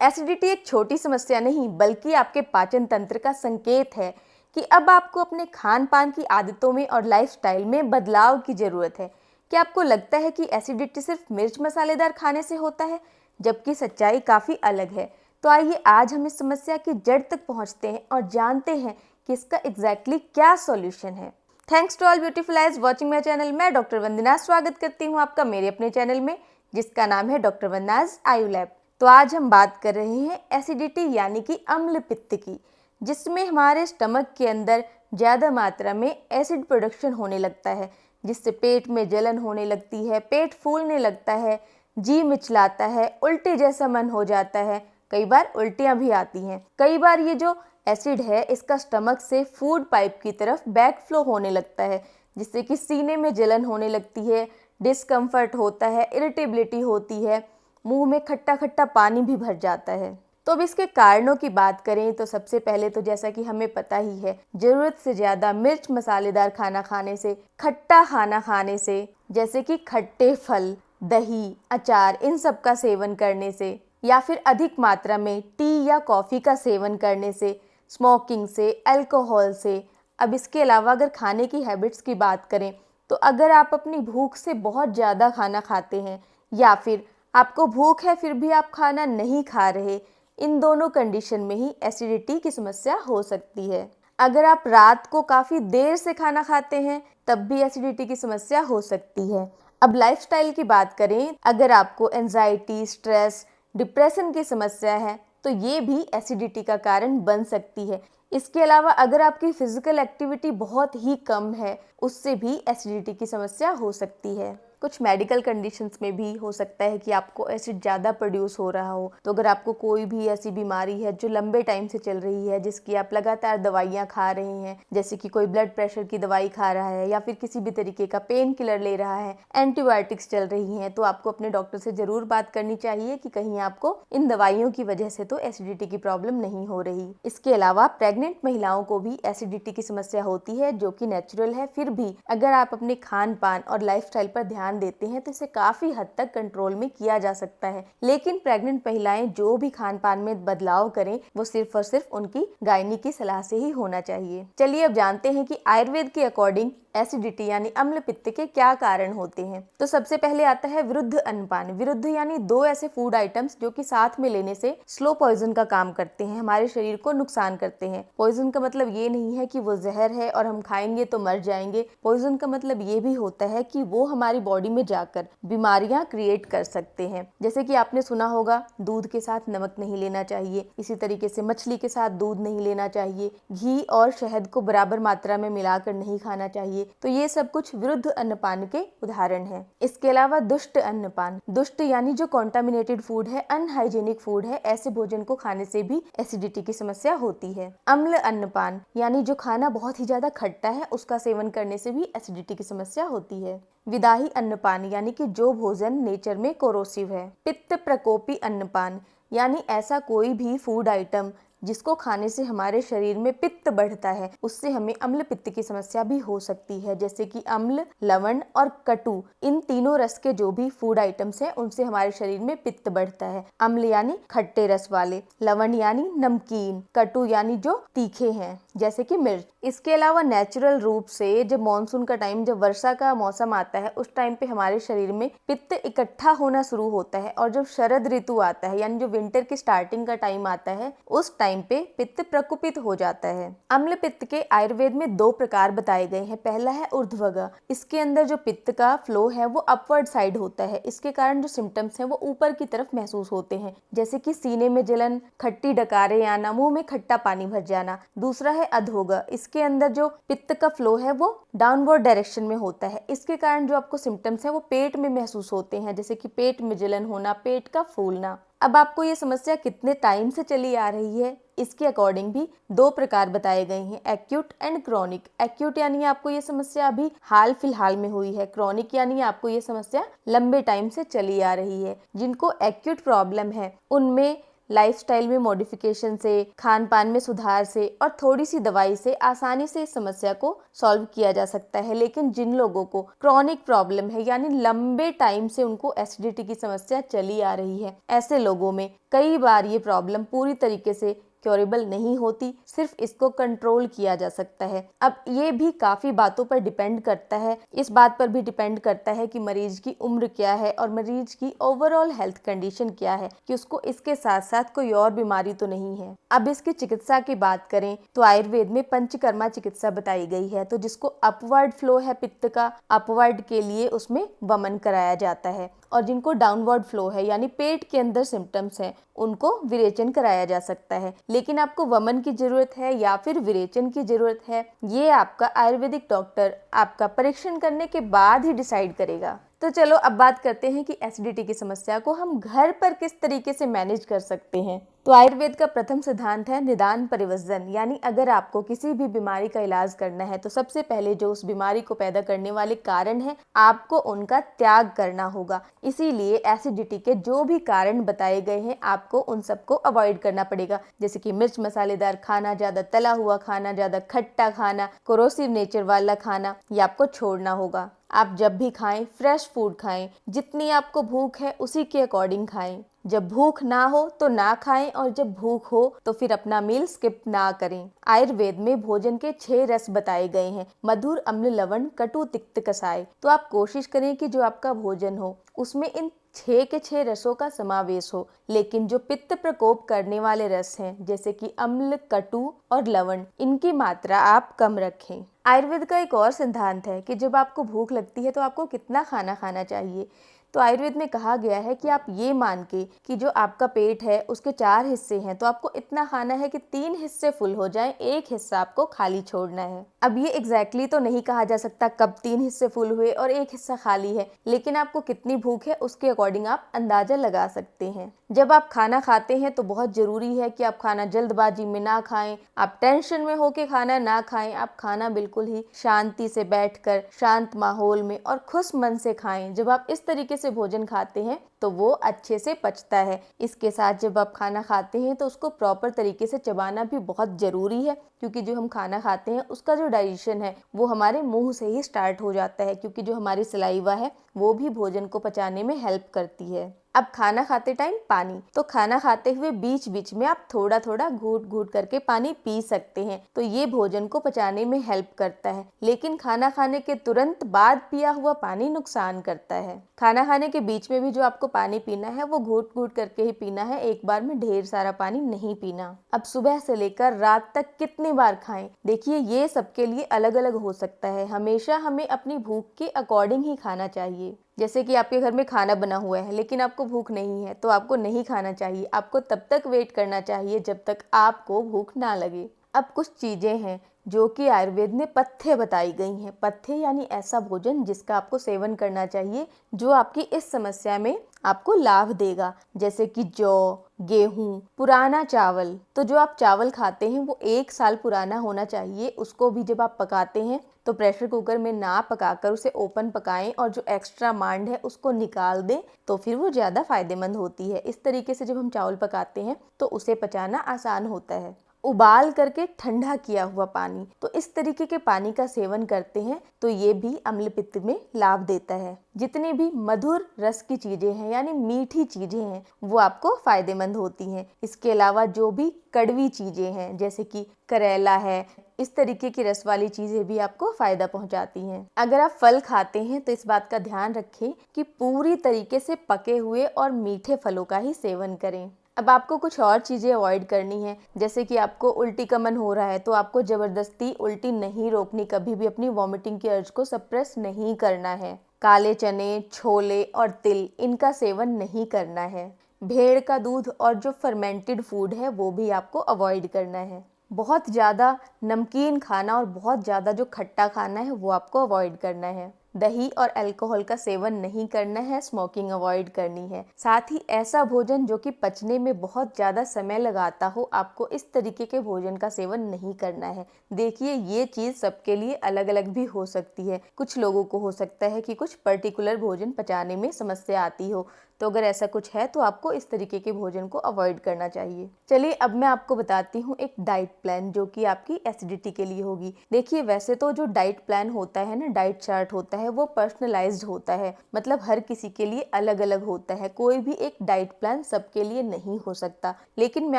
Acidity एक छोटी समस्या नहीं बल्कि आपके पाचन तंत्र का संकेत है कि अब आपको अपने खान पान की आदतों में और लाइफस्टाइल में बदलाव की ज़रूरत है। क्या आपको लगता है कि एसिडिटी सिर्फ मिर्च मसालेदार खाने से होता है, जबकि सच्चाई काफ़ी अलग है? तो आइए आज हम इस समस्या की जड़ तक पहुंचते हैं और जानते हैं कि इसका एग्जैक्टली क्या सॉल्यूशन है। Thanks to all beautiful eyes watching my channel. मैं डॉक्टर वंदना स्वागत करती हूँ आपका मेरे अपने चैनल में, जिसका नाम है डॉक्टर वंदनाज आयु लैब। तो आज हम बात कर रहे हैं एसिडिटी यानी कि अम्ल पित्त की, जिसमें हमारे स्टमक के अंदर ज़्यादा मात्रा में एसिड प्रोडक्शन होने लगता है, जिससे पेट में जलन होने लगती है, पेट फूलने लगता है, जी मिचलाता है, उल्टी जैसा मन हो जाता है, कई बार उल्टियाँ भी आती हैं। कई बार ये जो एसिड है इसका स्टमक से फूड पाइप की तरफ बैक फ्लो होने लगता है, जिससे कि सीने में जलन होने लगती है, डिस्कम्फर्ट होता है, इरिटेबिलिटी होती है, मुंह में खट्टा खट्टा पानी भी भर जाता है। तो अब इसके कारणों की बात करें तो सबसे पहले तो जैसा कि हमें पता ही है, ज़रूरत से ज़्यादा मिर्च मसालेदार खाना खाने से, खट्टा खाना खाने से, जैसे कि खट्टे फल, दही, अचार, इन सब का सेवन करने से, या फिर अधिक मात्रा में टी या कॉफ़ी का सेवन करने से, स्मोकिंग से, अल्कोहल से। अब इसके अलावा अगर खाने की हैबिट्स की बात करें तो अगर आप अपनी भूख से बहुत ज़्यादा खाना खाते हैं या फिर आपको भूख है फिर भी आप खाना नहीं खा रहे, इन दोनों कंडीशन में ही एसिडिटी की समस्या हो सकती है। अगर आप रात को काफ़ी देर से खाना खाते हैं तब भी एसिडिटी की समस्या हो सकती है। अब लाइफस्टाइल की बात करें, अगर आपको एंजाइटी, स्ट्रेस, डिप्रेशन की समस्या है तो ये भी एसिडिटी का कारण बन सकती है। इसके अलावा अगर आपकी फिजिकल एक्टिविटी बहुत ही कम है, उससे भी एसिडिटी की समस्या हो सकती है। कुछ मेडिकल कंडीशंस में भी हो सकता है कि आपको एसिड ज़्यादा प्रोड्यूस हो रहा हो। तो अगर आपको कोई भी ऐसी बीमारी है जो लंबे टाइम से चल रही है, जिसकी आप लगातार दवाइयाँ खा रहे हैं, जैसे कि कोई ब्लड प्रेशर की दवाई खा रहा है या फिर किसी भी तरीके का पेन किलर ले रहा है, एंटीबायोटिक्स चल रही हैं, तो आपको अपने डॉक्टर से ज़रूर बात करनी चाहिए कि कहीं आपको इन दवाइयों की वजह से तो एसिडिटी की प्रॉब्लम नहीं हो रही। इसके अलावा प्रेग्नेंट महिलाओं को भी एसिडिटी की समस्या होती है, जो कि नेचुरल है। फिर भी अगर आप अपने खान पान और लाइफस्टाइल पर ध्यान देते हैं तो इसे काफी हद तक कंट्रोल में किया जा सकता है। लेकिन प्रेग्नेंट महिलाएं जो भी खान पान में बदलाव करें वो सिर्फ और सिर्फ उनकी गायनी की सलाह से ही होना चाहिए। चलिए अब जानते हैं कि आयुर्वेद के अकॉर्डिंग एसिडिटी यानी अम्ल पित्त के क्या कारण होते हैं। तो सबसे पहले आता है विरुद्ध अन्नपान। विरुद्ध यानी दो ऐसे फूड आइटम्स जो कि साथ में लेने से स्लो पॉइजन का काम करते हैं, हमारे शरीर को नुकसान करते हैं। पॉइजन का मतलब ये नहीं है कि वो जहर है और हम खाएंगे तो मर जाएंगे। पॉइजन का मतलब ये भी होता है कि वो हमारी बॉडी में जाकर बीमारियां क्रिएट कर सकते हैं। जैसे कि आपने सुना होगा, दूध के साथ नमक नहीं लेना चाहिए, इसी तरीके से मछली के साथ दूध नहीं लेना चाहिए, घी और शहद को बराबर मात्रा में मिलाकर नहीं खाना चाहिए। तो ये सब कुछ विरुद्ध अन्नपान के उदाहरण हैं। इसके अलावा दुष्ट अन्नपान। दुष्ट यानी जो कॉन्टामिनेटेड फूड है, अनहाइजेनिक फूड है, ऐसे भोजन को खाने से भी एसिडिटी की समस्या होती है। अम्ल अन्नपान यानी जो खाना बहुत ही ज्यादा खट्टा है उसका सेवन करने से भी एसिडिटी की समस्या होती है। विदाही अन्नपान यानी कि जो भोजन नेचर में कोरोसिव है। पित्त प्रकोपी अन्नपान यानी ऐसा कोई भी फूड आइटम जिसको खाने से हमारे शरीर में पित्त बढ़ता है, उससे हमें अम्ल पित्त की समस्या भी हो सकती है। जैसे कि अम्ल, लवण और कटु, इन तीनों रस के जो भी फूड आइटम्स हैं उनसे हमारे शरीर में पित्त बढ़ता है। अम्ल यानी खट्टे रस वाले, लवण यानी नमकीन, कटु यानी जो तीखे हैं जैसे कि मिर्च। इसके अलावा नेचुरल रूप से जब मानसून का टाइम, जब वर्षा का मौसम आता है, उस टाइम पे हमारे शरीर में पित्त इकट्ठा होना शुरू होता है। और जब शरद ऋतु आता है यानी जो विंटर की स्टार्टिंग का टाइम आता है, उस टाइम पे पित्त प्रकुपित हो जाता है। अम्ल पित्त के आयुर्वेद में दो प्रकार बताए गए हैं। पहला है ऊर्ध्वगा। इसके अंदर जो पित्त का फ्लो है वो अपवर्ड साइड होता है। इसके कारण जो सिम्टम्स हैं वो ऊपर की तरफ महसूस होते हैं, जैसे कि सीने में जलन, खट्टी डकारें आना, मुंह में खट्टा पानी भर जाना। दूसरा है अधोगा। इसके अंदर जो पित्त का फ्लो है वो डाउनवर्ड डायरेक्शन में होता है। इसके कारण जो आपको सिम्टम्स हैं वो पेट में महसूस होते हैं, जैसे कि पेट में जलन होना, पेट का फूलना। अब आपको ये समस्या कितने टाइम से चली आ रही है, इसके अकॉर्डिंग भी दो प्रकार बताए गए हैं, एक्यूट एंड क्रॉनिक। एक्यूट यानी आपको ये समस्या अभी हाल फिलहाल में हुई है, क्रॉनिक यानी आपको ये समस्या लंबे टाइम से चली आ रही है। जिनको एक्यूट प्रॉब्लम है उनमें लाइफस्टाइल में मॉडिफिकेशन से, खान पान में सुधार से और थोड़ी सी दवाई से आसानी से इस समस्या को सॉल्व किया जा सकता है। लेकिन जिन लोगों को क्रॉनिक प्रॉब्लम है, यानी लंबे टाइम से उनको एसिडिटी की समस्या चली आ रही है, ऐसे लोगों में कई बार ये प्रॉब्लम पूरी तरीके से क्योरेबल नहीं होती, सिर्फ इसको कंट्रोल किया जा सकता है। अब ये भी काफ़ी बातों पर डिपेंड करता है। इस बात पर भी डिपेंड करता है कि मरीज की उम्र क्या है और मरीज की ओवरऑल हेल्थ कंडीशन क्या है, कि उसको इसके साथ साथ कोई और बीमारी तो नहीं है। अब इसकी चिकित्सा की बात करें तो आयुर्वेद में पंचकर्मा चिकित्सा बताई गई है। तो जिसको अपवर्ड फ्लो है पित्त का, अपवर्ड के लिए उसमें वमन कराया जाता है, और जिनको डाउनवर्ड फ्लो है यानी पेट के अंदर सिम्टम्स हैं, उनको विरेचन कराया जा सकता है। लेकिन आपको वमन की जरूरत है या फिर विरेचन की जरूरत है, ये आपका आयुर्वेदिक डॉक्टर आपका परीक्षण करने के बाद ही डिसाइड करेगा। तो चलो अब बात करते हैं कि एसिडिटी की समस्या को हम घर पर किस तरीके से मैनेज कर सकते हैं। तो आयुर्वेद का प्रथम सिद्धांत है निदान परिवर्जन, यानी अगर आपको किसी भी बीमारी का इलाज करना है तो सबसे पहले जो उस बीमारी को पैदा करने वाले कारण है, आपको उनका त्याग करना होगा। इसीलिए एसिडिटी के जो भी कारण बताए गए हैं, आपको उन सबको अवॉइड करना पड़ेगा, जैसे कि मिर्च मसालेदार खाना, ज्यादा तला हुआ खाना, ज्यादा खट्टा खाना, कोरोसिव नेचर वाला खाना, ये आपको छोड़ना होगा। आप जब भी खाएं फ्रेश फूड खाएं, जितनी आपको भूख है उसी के अकॉर्डिंग खाएं। जब भूख ना हो तो ना खाएं, और जब भूख हो तो फिर अपना मील स्किप ना करें। आयुर्वेद में भोजन के 6 रस बताए गए हैं, मधुर, अम्ल, लवण, कटु, तिक्त, कसाय। तो आप कोशिश करें कि जो आपका भोजन हो उसमें इन 6 के 6 रसों का समावेश हो। लेकिन जो पित्त प्रकोप करने वाले रस हैं, जैसे कि अम्ल, कटु और लवण, इनकी मात्रा आप कम रखें। आयुर्वेद का एक और सिद्धांत है कि जब आपको भूख लगती है तो आपको कितना खाना खाना चाहिए। तो आयुर्वेद में कहा गया है कि आप ये मान के कि जो आपका पेट है उसके 4 हिस्से हैं, तो आपको इतना खाना है कि 3 हिस्से फुल हो जाएं, 1 हिस्सा आपको खाली छोड़ना है। अब ये एग्जैक्टली तो नहीं कहा जा सकता कब 3 हिस्से फुल हुए और 1 हिस्सा खाली है, लेकिन आपको कितनी भूख है उसके अकॉर्डिंग आप अंदाजा लगा सकते हैं। जब आप खाना खाते हैं तो बहुत जरूरी है कि आप खाना जल्दबाजी में ना खाएं, आप टेंशन में होके खाना ना खाएं। आप खाना बिल्कुल ही शांति से बैठकर शांत माहौल में और खुश मन से खाएं। जब आप इस तरीके से भोजन खाते हैं तो वो अच्छे से पचता है। इसके साथ जब आप खाना खाते हैं तो उसको प्रॉपर तरीके से चबाना भी बहुत जरूरी है, क्योंकि जो हम खाना खाते हैं उसका जो डाइजेशन है वो हमारे मुंह से ही स्टार्ट हो जाता है, क्योंकि जो हमारी सलाइवा है वो भी भोजन को पचाने में हेल्प करती है। अब खाना खाते टाइम पानी, तो खाना खाते हुए बीच बीच में आप थोड़ा थोड़ा घूट घूट करके पानी पी सकते हैं, तो ये भोजन को पचाने में हेल्प करता है। लेकिन खाना खाने के तुरंत बाद पिया हुआ पानी नुकसान करता है। खाना खाने के बीच में भी जो आपको पानी पीना है वो घूट घूट करके ही पीना है, एक बार में ढेर सारा पानी नहीं पीना। अब सुबह से लेकर रात तक कितनी बार खाएं, देखिए ये सबके लिए अलग अलग हो सकता है। हमेशा हमें अपनी भूख के अकॉर्डिंग ही खाना चाहिए। जैसे कि आपके घर में खाना बना हुआ है लेकिन आपको भूख नहीं है, तो आपको नहीं खाना चाहिए, आपको तब तक वेट करना चाहिए जब तक आपको भूख ना लगे। अब कुछ चीजें हैं जो कि आयुर्वेद में पथ्य बताई गई हैं। पथ्य यानी ऐसा भोजन जिसका आपको सेवन करना चाहिए जो आपकी इस समस्या में आपको लाभ देगा, जैसे कि जौ, गेहूं, पुराना चावल। तो जो आप चावल खाते हैं वो 1 साल पुराना होना चाहिए। उसको भी जब आप पकाते हैं तो प्रेशर कुकर में ना पकाकर उसे ओपन पकाएं, और जो एक्स्ट्रा मांड है उसको निकाल दें, तो फिर वो ज़्यादा फायदेमंद होती है। इस तरीके से जब हम चावल पकाते हैं तो उसे पचाना आसान होता है। उबाल करके ठंडा किया हुआ पानी, तो इस तरीके के पानी का सेवन करते हैं तो ये भी अम्ल पित्त में लाभ देता है। जितनी भी मधुर रस की चीजें हैं यानी मीठी चीजें हैं वो आपको फायदेमंद होती हैं। इसके अलावा जो भी कड़वी चीजें हैं जैसे कि करेला है, इस तरीके की रस वाली चीजें भी आपको फायदा पहुंचाती हैं। अगर आप फल खाते हैं तो इस बात का ध्यान रखें कि पूरी तरीके से पके हुए और मीठे फलों का ही सेवन करें। अब आपको कुछ और चीज़ें अवॉइड करनी है, जैसे कि आपको उल्टी का मन हो रहा है तो आपको ज़बरदस्ती उल्टी नहीं रोकनी, कभी भी अपनी वॉमिटिंग की अर्ज को सप्रेस नहीं करना है। काले चने, छोले और तिल, इनका सेवन नहीं करना है। भेड़ का दूध और जो फर्मेंटेड फूड है वो भी आपको अवॉइड करना है। बहुत ज़्यादा नमकीन खाना और बहुत ज़्यादा जो खट्टा खाना है वो आपको अवॉइड करना है। दही और अल्कोहल का सेवन नहीं करना है, स्मोकिंग अवॉइड करनी है। साथ ही ऐसा भोजन जो कि पचने में बहुत ज़्यादा समय लगाता हो, आपको इस तरीके के भोजन का सेवन नहीं करना है। देखिए ये चीज़ सबके लिए अलग अलग भी हो सकती है। कुछ लोगों को हो सकता है कि कुछ पर्टिकुलर भोजन पचाने में समस्या आती हो, तो अगर ऐसा कुछ है तो आपको इस तरीके के भोजन को अवॉइड करना चाहिए। चलिए अब मैं आपको बताती हूँ एक डाइट प्लान जो कि आपकी एसिडिटी के लिए होगी। देखिए वैसे तो जो डाइट प्लान होता है ना, डाइट चार्ट होता है, वो पर्सनलाइज्ड होता है, मतलब हर किसी के लिए अलग अलग होता है। कोई भी एक डाइट प्लान सबके लिए नहीं हो सकता, लेकिन मैं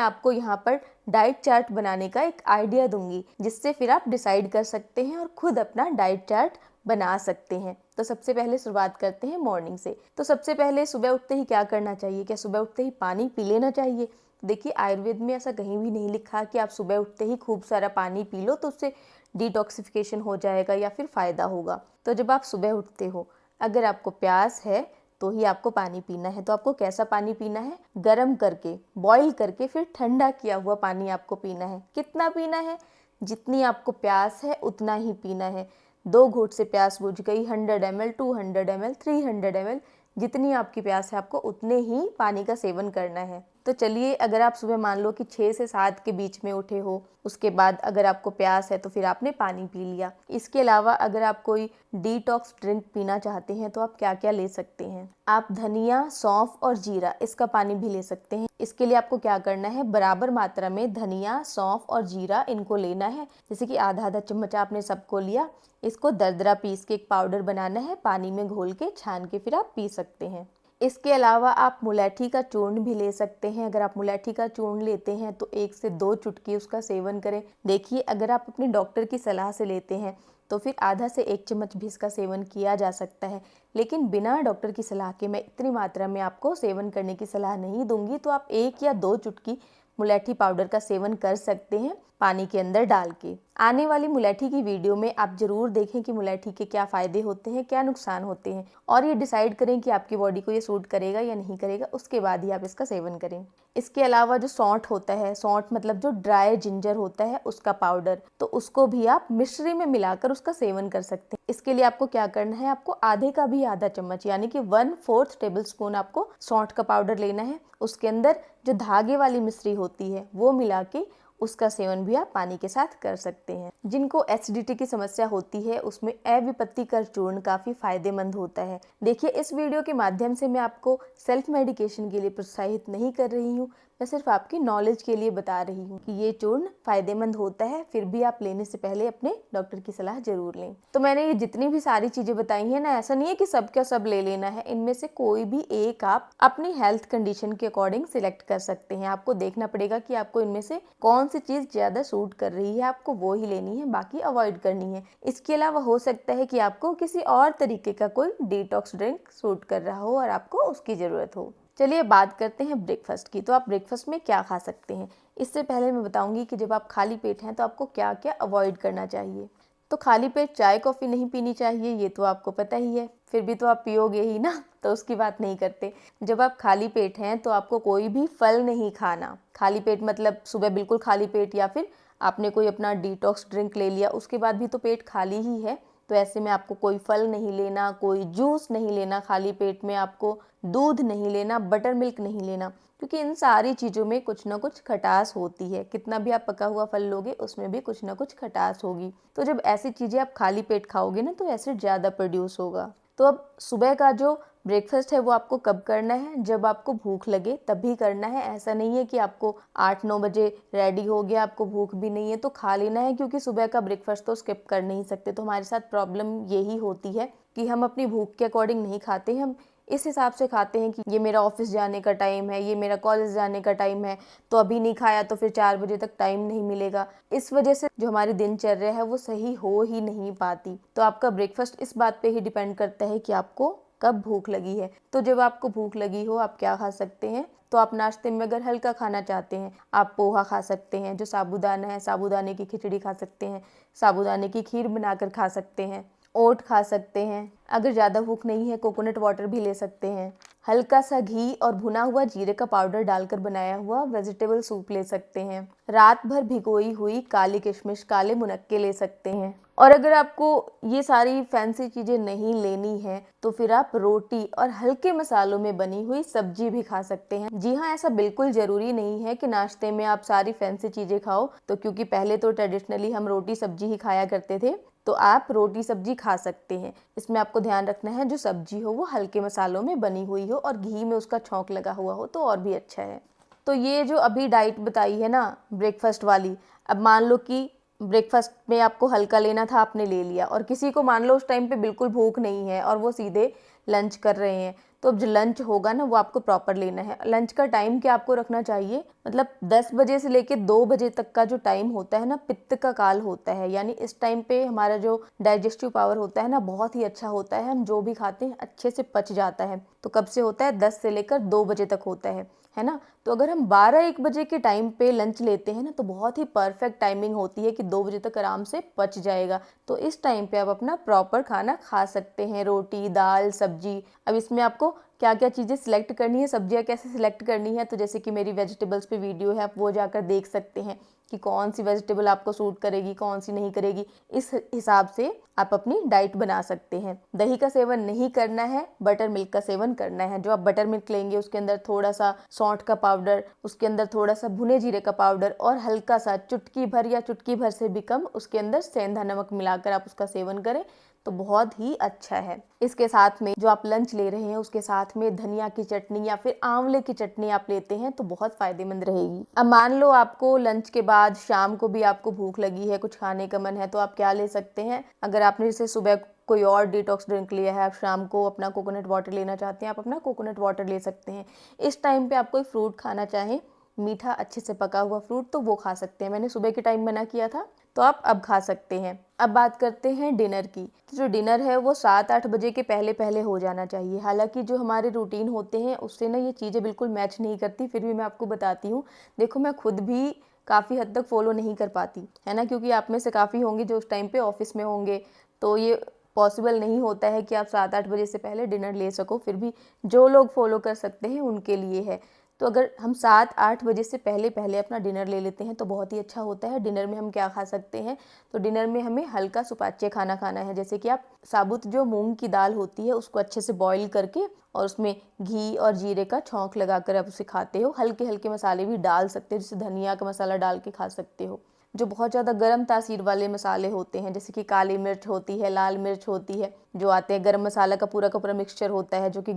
आपको यहाँ पर डाइट चार्ट बनाने का एक आइडिया दूंगी जिससे फिर आप डिसाइड कर सकते हैं और खुद अपना डाइट चार्ट बना सकते हैं। तो सबसे पहले शुरुआत करते हैं मॉर्निंग से। तो सबसे पहले सुबह उठते ही क्या करना चाहिए? क्या सुबह उठते ही पानी पी लेना चाहिए? देखिए आयुर्वेद में ऐसा कहीं भी नहीं लिखा कि आप सुबह उठते ही खूब सारा पानी पी लो तो उससे डिटॉक्सिफिकेशन हो जाएगा या फिर फायदा होगा। तो जब आप सुबह उठते हो, अगर आपको प्यास है तो ही आपको पानी पीना है। तो आपको कैसा पानी पीना है? गर्म करके, बॉईल करके फिर ठंडा किया हुआ पानी आपको पीना है। कितना पीना है? जितनी आपको प्यास है उतना ही पीना है। 2 घूंट से प्यास बुझ गई, 100 ml, 200 ml, 300 ml, जितनी आपकी प्यास है आपको उतने ही पानी का सेवन करना है। तो चलिए अगर आप सुबह मान लो कि 6 से 7 के बीच में उठे हो, उसके बाद अगर आपको प्यास है तो फिर आपने पानी पी लिया। इसके अलावा अगर आप कोई डिटॉक्स ड्रिंक पीना चाहते हैं तो आप क्या क्या ले सकते हैं? आप धनिया, सौंफ और जीरा इसका पानी भी ले सकते हैं। इसके लिए आपको क्या करना है? बराबर मात्रा में धनिया, सौंफ और जीरा इनको लेना है। जैसे कि आधा आधा चम्मच आपने सबको लिया, इसको दरदरा पीस के एक पाउडर बनाना है, पानी में घोल के छान के फिर आप पी सकते हैं। इसके अलावा आप मुलैठी का चूर्ण भी ले सकते हैं। अगर आप मुलैठी का चूर्ण लेते हैं तो 1 से 2 चुटकी उसका सेवन करें। देखिए अगर आप अपने डॉक्टर की सलाह से लेते हैं तो फिर आधा से 1 चम्मच भी इसका सेवन किया जा सकता है, लेकिन बिना डॉक्टर की सलाह के मैं इतनी मात्रा में आपको सेवन करने की सलाह नहीं दूंगी। तो आप 1 या 2 चुटकी मुलैठी पाउडर का सेवन कर सकते हैं पानी के अंदर डाल के। आने वाली मुलैठी की वीडियो में आप जरूर देखें कि मुलैठी के क्या फ़ायदे होते हैं, क्या नुकसान होते हैं, और ये डिसाइड करें कि आपकी बॉडी को ये सूट करेगा या नहीं करेगा, उसके बाद ही आप इसका सेवन करें। इसके अलावा जो सौंठ होता है, सौंठ मतलब जो ड्राई जिंजर होता है उसका पाउडर, तो उसको भी आप मिश्री में मिलाकर उसका सेवन कर सकते हैं। इसके लिए आपको क्या करना है? आपको आधे का भी आधा चम्मच यानी कि 1/4 टेबल स्पून आपको सौंठ का पाउडर लेना है। उसके अंदर जो धागे वाली मिश्री होती है वो मिला के उसका सेवन भी आप पानी के साथ कर सकते हैं। जिनको एसिडिटी की समस्या होती है उसमें अविपत्तिकर चूर्ण काफी फायदेमंद होता है। देखिए इस वीडियो के माध्यम से मैं आपको सेल्फ मेडिकेशन के लिए प्रोत्साहित नहीं कर रही हूँ, मैं सिर्फ आपकी नॉलेज के लिए बता रही हूँ कि ये चूर्ण फायदेमंद होता है। फिर भी आप लेने से पहले अपने डॉक्टर की सलाह जरूर लें। तो मैंने ये जितनी भी सारी चीजें बताई हैं ना, ऐसा नहीं है कि सब क्या सब ले लेना है। इनमें से कोई भी एक आप अपनी हेल्थ कंडीशन के अकॉर्डिंग सिलेक्ट कर सकते हैं। आपको देखना पड़ेगा कि आपको इनमें से कौन सी चीज ज्यादा सूट कर रही है, आपको वो ही लेनी है, बाकी अवॉइड करनी है। इसके अलावा हो सकता है कि आपको किसी और तरीके का कोई डिटॉक्स ड्रिंक सूट कर रहा हो और आपको उसकी जरूरत हो। चलिए बात करते हैं ब्रेकफास्ट की। तो आप ब्रेकफास्ट में क्या खा सकते हैं? इससे पहले मैं बताऊंगी कि जब आप खाली पेट हैं तो आपको क्या क्या अवॉइड करना चाहिए। तो खाली पेट चाय कॉफ़ी नहीं पीनी चाहिए, ये तो आपको पता ही है, फिर भी तो आप पियोगे ही ना, तो उसकी बात नहीं करते। जब आप खाली पेट हैं तो आपको कोई भी फल नहीं खाना। खाली पेट मतलब सुबह बिल्कुल खाली पेट, या फिर आपने कोई अपना डिटॉक्स ड्रिंक ले लिया उसके बाद भी तो पेट खाली ही है, तो ऐसे में आपको कोई फल नहीं लेना, कोई जूस नहीं लेना, खाली पेट में आपको दूध नहीं लेना, बटर मिल्क नहीं लेना, क्योंकि इन सारी चीज़ों में कुछ ना कुछ खटास होती है। कितना भी आप पका हुआ फल लोगे उसमें भी कुछ ना कुछ खटास होगी। तो जब ऐसी चीज़ें आप खाली पेट खाओगे ना तो एसिड ज़्यादा प्रोड्यूस होगा। तो अब सुबह का जो ब्रेकफास्ट है वो आपको कब करना है? जब आपको भूख लगे तभी करना है। ऐसा नहीं है कि आपको 8-9 बजे रेडी हो गया, आपको भूख भी नहीं है तो खा लेना है, क्योंकि सुबह का ब्रेकफास्ट तो स्किप कर नहीं सकते। तो हमारे साथ प्रॉब्लम यही होती है कि हम अपनी भूख के अकॉर्डिंग नहीं खाते, हम इस हिसाब से खाते हैं कि ये मेरा ऑफिस जाने का टाइम है, ये मेरा कॉलेज जाने का टाइम है, तो अभी नहीं खाया तो फिर 4 बजे तक टाइम नहीं मिलेगा। इस वजह से जो हमारी दिनचर्या है वो सही हो ही नहीं पाती। तो आपका ब्रेकफास्ट इस बात पे ही डिपेंड करता है कि आपको कब भूख लगी है। तो जब आपको भूख लगी हो आप क्या खा सकते हैं? तो आप नाश्ते में अगर हल्का खाना चाहते हैं, आप पोहा खा सकते हैं, जो साबूदाना है साबूदाने की खिचड़ी खा सकते हैं, साबूदाने की खीर बनाकर खा सकते हैं, ओट खा सकते हैं। अगर ज़्यादा भूख नहीं है कोकोनट वाटर भी ले सकते हैं। हल्का सा घी और भुना हुआ जीरे का पाउडर डालकर बनाया हुआ वेजिटेबल सूप ले सकते हैं। रात भर भिगोई हुई काली किशमिश, काले मुनक्के ले सकते हैं। और अगर आपको ये सारी फैंसी चीज़ें नहीं लेनी है तो फिर आप रोटी और हल्के मसालों में बनी हुई सब्जी भी खा सकते हैं। जी हाँ, ऐसा बिल्कुल ज़रूरी नहीं है कि नाश्ते में आप सारी फैंसी चीज़ें खाओ, तो क्योंकि पहले तो ट्रेडिशनली हम रोटी सब्जी ही खाया करते थे, तो आप रोटी सब्जी खा सकते हैं। इसमें आपको ध्यान रखना है जो सब्जी हो वो हल्के मसालों में बनी हुई हो और घी में उसका छौंक लगा हुआ हो तो और भी अच्छा है। तो ये जो अभी डाइट बताई है ना ब्रेकफास्ट वाली, अब मान लो कि ब्रेकफास्ट में आपको हल्का लेना था, आपने ले लिया, और किसी को मान लो उस टाइम पे बिल्कुल भूख नहीं है और वो सीधे लंच कर रहे हैं, तो अब जो लंच होगा ना वो आपको प्रॉपर लेना है। लंच का टाइम क्या आपको रखना चाहिए, मतलब 10 बजे से लेके 2 बजे तक का जो टाइम होता है ना पित्त का काल होता है, यानी इस टाइम पे हमारा जो डाइजेस्टिव पावर होता है ना बहुत ही अच्छा होता है, हम जो भी खाते हैं अच्छे से पच जाता है। तो कब से होता है, 10 से लेकर 2 बजे तक होता है ना। तो अगर हम 12-1 बजे के टाइम पे लंच लेते हैं ना तो बहुत ही परफेक्ट टाइमिंग होती है कि 2 बजे तक आराम से पच जाएगा। तो इस टाइम पे आप अपना प्रॉपर खाना खा सकते हैं, रोटी, दाल, सब्जी। अब इसमें आपको क्या क्या चीज़ें सिलेक्ट करनी है, सब्जियां कैसे सिलेक्ट करनी है, तो जैसे कि मेरी वेजिटेबल्स पे वीडियो है, आप वो जाकर देख सकते हैं कि कौन सी वेजिटेबल आपको सूट करेगी, कौन सी नहीं करेगी। इस हिसाब से आप अपनी डाइट बना सकते हैं। दही का सेवन नहीं करना है, बटर मिल्क का सेवन करना है। जो आप बटर मिल्क लेंगे उसके अंदर थोड़ा सा सौंठ का पाउडर, उसके अंदर थोड़ा सा भुने जीरे का पाउडर और हल्का सा चुटकी भर या चुटकी भर से भी कम उसके अंदर सेंधा नमक मिलाकर आप उसका सेवन करें तो बहुत ही अच्छा है। इसके साथ में जो आप लंच ले रहे हैं उसके साथ में धनिया की चटनी या फिर आंवले की चटनी आप लेते हैं तो बहुत फायदेमंद रहेगी। अब मान लो आपको लंच के बाद शाम को भी आपको भूख लगी है, कुछ खाने का मन है, तो आप क्या ले सकते हैं। अगर आपने जैसे सुबह कोई और डिटॉक्स ड्रिंक लिया है, आप शाम को अपना कोकोनट वाटर लेना चाहते हैं, आप अपना कोकोनट वाटर ले सकते हैं। इस टाइम पे आप कोई फ्रूट खाना चाहें, मीठा अच्छे से पका हुआ फ्रूट, तो वो खा सकते हैं। मैंने सुबह के टाइम मना किया था तो आप अब खा सकते हैं। अब बात करते हैं डिनर की। तो जो डिनर है वो 7-8 बजे के पहले पहले हो जाना चाहिए। हालांकि जो हमारे रूटीन होते हैं उससे ना ये चीज़ें बिल्कुल मैच नहीं करती, फिर भी मैं आपको बताती हूँ। देखो मैं खुद भी काफ़ी हद तक फॉलो नहीं कर पाती है ना, क्योंकि आप में से काफ़ी होंगे जो उस टाइम पे ऑफिस में होंगे, तो ये पॉसिबल नहीं होता है कि आप 7-8 बजे से पहले डिनर ले सको। फिर भी जो लोग फॉलो कर सकते हैं उनके लिए है। तो अगर हम 7-8 बजे से पहले पहले अपना डिनर ले लेते हैं तो बहुत ही अच्छा होता है। डिनर में हम क्या खा सकते हैं, तो डिनर में हमें हल्का सुपाच्य खाना खाना है। जैसे कि आप साबुत जो मूंग की दाल होती है उसको अच्छे से बॉईल करके और उसमें घी और जीरे का छौंक लगाकर आप उसे खाते हो। हल्के हल्के मसाले भी डाल सकते हो, जैसे धनिया का मसाला डाल के खा सकते हो। जो बहुत ज़्यादा गर्म तासीर वाले मसाले होते हैं जैसे कि काली मिर्च होती है, लाल मिर्च होती है, जो आते हैं गरम मसाला का पूरा मिक्सचर होता है जो कि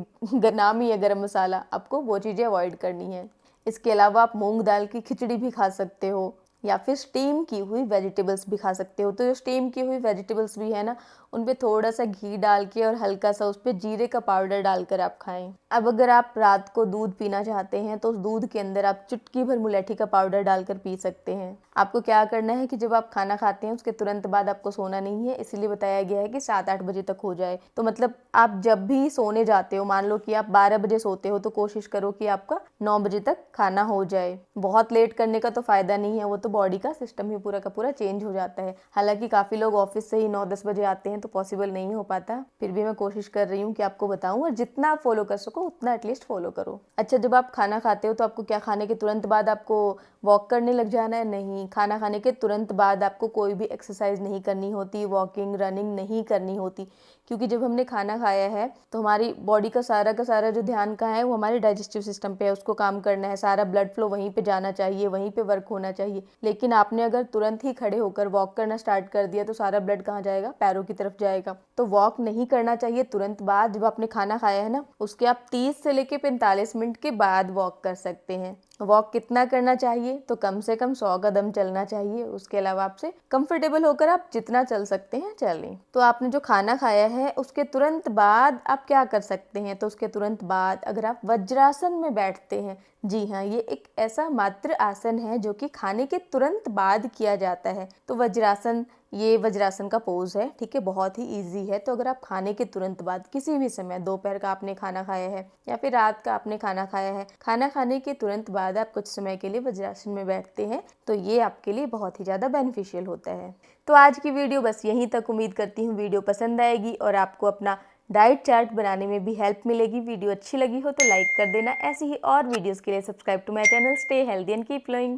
नाम ही है गरम मसाला, आपको वो चीज़ें अवॉइड करनी है। इसके अलावा आप मूंग दाल की खिचड़ी भी खा सकते हो या फिर स्टीम की हुई वेजिटेबल्स भी खा सकते हो। तो जो स्टीम की हुई वेजिटेबल्स भी है ना, उन पे थोड़ा सा घी डाल के और हल्का सा उस पर जीरे का पाउडर डालकर आप खाएं। अब अगर आप रात को दूध पीना चाहते हैं तो उस दूध के अंदर आप चुटकी भर मुलैठी का पाउडर डालकर पी सकते हैं। आपको क्या करना है कि जब आप खाना खाते हैं उसके तुरंत बाद आपको सोना नहीं है, इसीलिए बताया गया है कि 7-8 बजे तक हो जाए। तो मतलब आप जब भी सोने जाते हो, मान लो कि आप 12 बजे सोते हो, तो कोशिश करो कि आपका 9 बजे तक खाना हो जाए। बहुत लेट करने का तो फायदा नहीं है, वो तो बॉडी का सिस्टम ही पूरा का पूरा चेंज हो जाता है। हालांकि काफी लोग ऑफिस से ही 9-10 बजे आते हैं तो पॉसिबल नहीं हो पाता, फिर भी मैं कोशिश कर रही हूँ कि आपको बताऊं, और जितना आप फॉलो कर सको उतना एटलीस्ट फॉलो करो। अच्छा, जब आप खाना खाते हो तो आपको क्या खाने के तुरंत बाद आपको वॉक करने लग जाना है? नहीं, खाना खाने के तुरंत बाद आपको कोई भी एक्सरसाइज नहीं करनी होती, वॉकिंग रनिंग नहीं करनी होती, क्योंकि जब हमने खाना खाया है तो हमारी बॉडी का सारा जो ध्यान कहाँ है, वो हमारे डाइजेस्टिव सिस्टम पे है, उसको काम करना है, सारा ब्लड फ्लो वहीं पे जाना चाहिए, वहीं पे वर्क होना चाहिए। लेकिन आपने अगर तुरंत ही खड़े होकर वॉक करना स्टार्ट कर दिया तो सारा ब्लड कहाँ जाएगा? पैरों की तरफ जाएगा। तो वॉक नहीं करना चाहिए तुरंत बाद। जब आपने खाना खाया है ना उसके आप 30 से लेके 45 मिनट के बाद वॉक कर सकते हैं। वॉक कितना करना चाहिए? तो कम से कम 100 कदम चलना चाहिए। उसके अलावा आपसे कंफर्टेबल होकर आप जितना चल सकते हैं चलें। तो आपने जो खाना खाया है उसके तुरंत बाद आप क्या कर सकते हैं? तो उसके तुरंत बाद अगर आप वज्रासन में बैठते हैं, जी हाँ, ये एक ऐसा मात्र आसन है जो कि खाने के तुरंत बाद किया जाता है। तो वज्रासन, ये वज्रासन का पोज है, ठीक है, बहुत ही इजी है। तो अगर आप खाने के तुरंत बाद किसी भी समय, दोपहर का आपने खाना खाया है या फिर रात का आपने खाना खाया है, खाना खाने के तुरंत बाद आप कुछ समय के लिए वज्रासन में बैठते हैं तो ये आपके लिए बहुत ही ज़्यादा बेनिफिशियल होता है। तो आज की वीडियो बस यहीं तक। उम्मीद करती हूँ वीडियो पसंद आएगी और आपको अपना डाइट चार्ट बनाने में भी हेल्प मिलेगी। वीडियो अच्छी लगी हो तो लाइक कर देना। ऐसी ही और वीडियोस के लिए subscribe to my channel. Stay healthy and keep glowing.